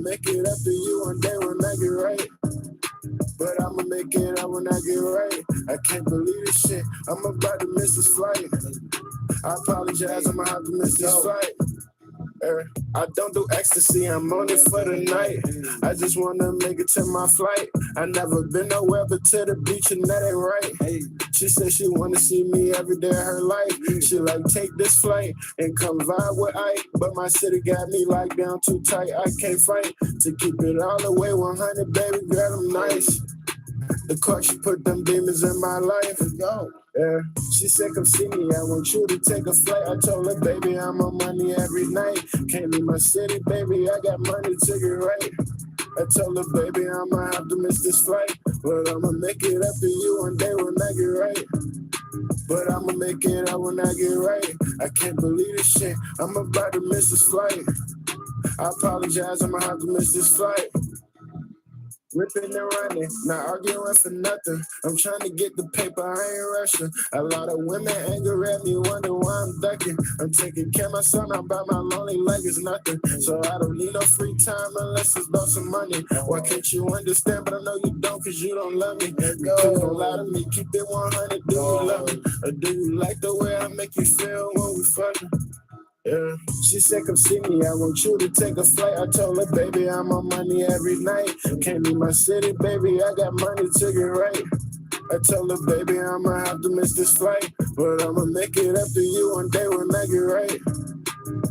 Make it up to you one day when I get right. But I'ma make it out when I get right. I can't believe this shit. I'm about to miss this flight. I apologize, I'ma have to miss this flight. I don't do ecstasy, I'm on it for the night. I just wanna make it to my flight. I never been nowhere but to the beach, and that ain't right. She said she wanna see me every day of her life. She like, take this flight and come vibe with Ike. But my city got me locked down too tight, I can't fight. To keep it all the way 100, baby girl, I'm nice. The court, she put them demons in my life. Yeah. She said, come see me, I want you to take a flight. I told her, baby, I'm on money every night. Can't leave my city, baby, I got money to get right. I told her, baby, I'ma have to miss this flight. But I'ma make it up to you one day when I get right. But I'ma make it out when I get right. I can't believe this shit, I'm about to miss this flight. I apologize, I'ma have to miss this flight. Ripping and running, not arguing for nothing. I'm trying to get the paper, I ain't rushing. A lot of women anger at me, wonder why I'm ducking. I'm taking care of my son, I'm by my lonely like it's nothing. So I don't need no free time unless it's about some money. Why can't you understand, but I know you don't, cause you don't love me. Please don't lie to me, keep it 100, do you love me? Or do you like the way I make you feel when we fucking? Yeah. She said, come see me, I want you to take a flight. I told her, baby, I'm on money every night. Can't leave my city, baby, I got money to get right. I told her, baby, I'ma have to miss this flight. But I'ma make it up to you one day when I get right.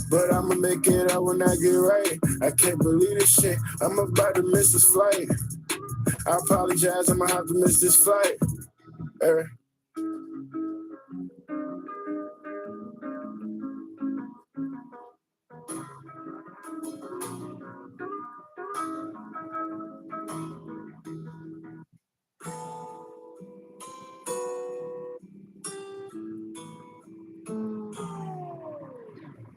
But I'ma make it out when I get right. I can't believe this shit, I'm about to miss this flight. I apologize, I'ma have to miss this flight.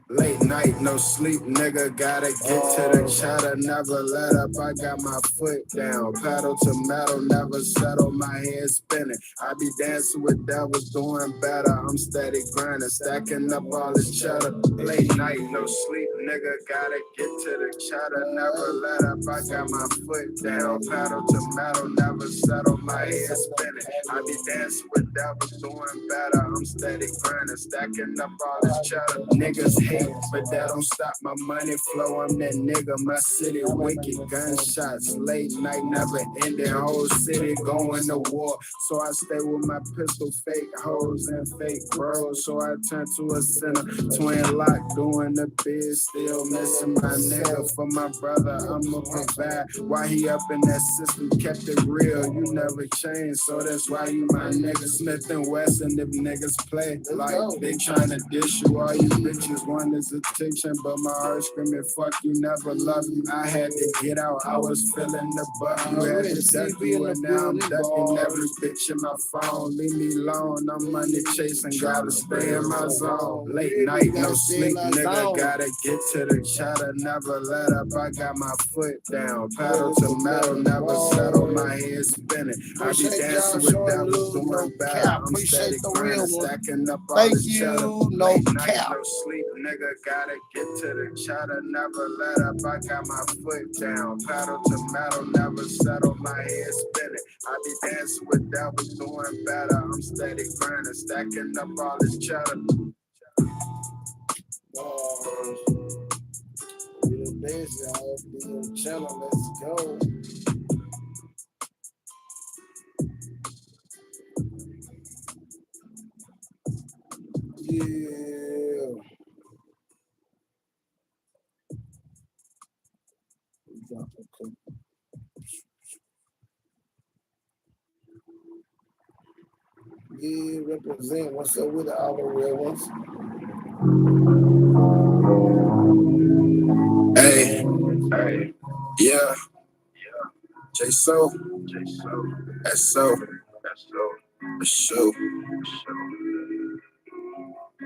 Late night, no sleep, nigga, gotta get to the chatter, never let up, I got my foot down, pedal to metal, never settle, my head spinning, I be dancing with devils, doing better, I'm steady grinding, stacking up all this cheddar, late night, no sleep, nigga, gotta get to the chatter, never let up, I got my foot down, pedal to metal, never settle, my head spinning, I be dancing with devils, doing better, I'm steady grinding, stacking up all this cheddar, niggas hate, but that don't stop my money flow. I'm that nigga, my city wicked, gunshots, late night, never ending, whole city going to war. So I stay with my pistol, fake hoes and fake bros. So I turn to a sinner, twin lock, doing the biz, still missing my nigga. For my brother, I'ma provide. Why he up in that system, kept it real, you never changed. So that's why you my nigga, Smith and Wesson. If niggas play like they tryna dish you, all you bitches want is attention, but my heart screaming, fuck you, never love you. I had to get out, I was feeling the bug. You had to duck you, and now I'm ducking every bitch in my phone. Leave me alone, I'm money chasing, gotta stay in my zone. Late night, no sleep, nigga, gotta get to the chatter, never let up. I got my foot down, pedal to metal, never settle, my head spinning. I be dancing with devils, doing bad. I'm steady grinding, stacking up all this cheddar. Late night, no sleep, nigga, gotta get to the chatter, never let up. I got my foot down, pedal to metal, never settle, my head spinning. I be dancing with devils, doing better. I'm steady grinding, stacking up all this cheddar. Be the best, y'all. Be chillin', let's go. Yeah. Yeah, represent. What's up with all the real ones? Hey, hey, yeah, J So, S So, S So.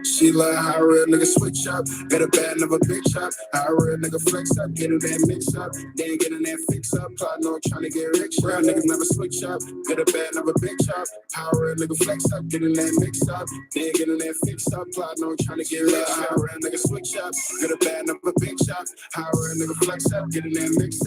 She love how a real nigga switch up, get a bad of a big shot. How a real nigga flex up, get in that mix up, then get in that fix up. Plot no tryna get rich. Real niggas never switch up, get a bad of a big chop. How a real nigga flex up, get in that mix up, then get in that fix up. Plot no tryna get rich. How a real nigga switch up, get a bad of a big chop. How a real nigga flex up, get in that mix up.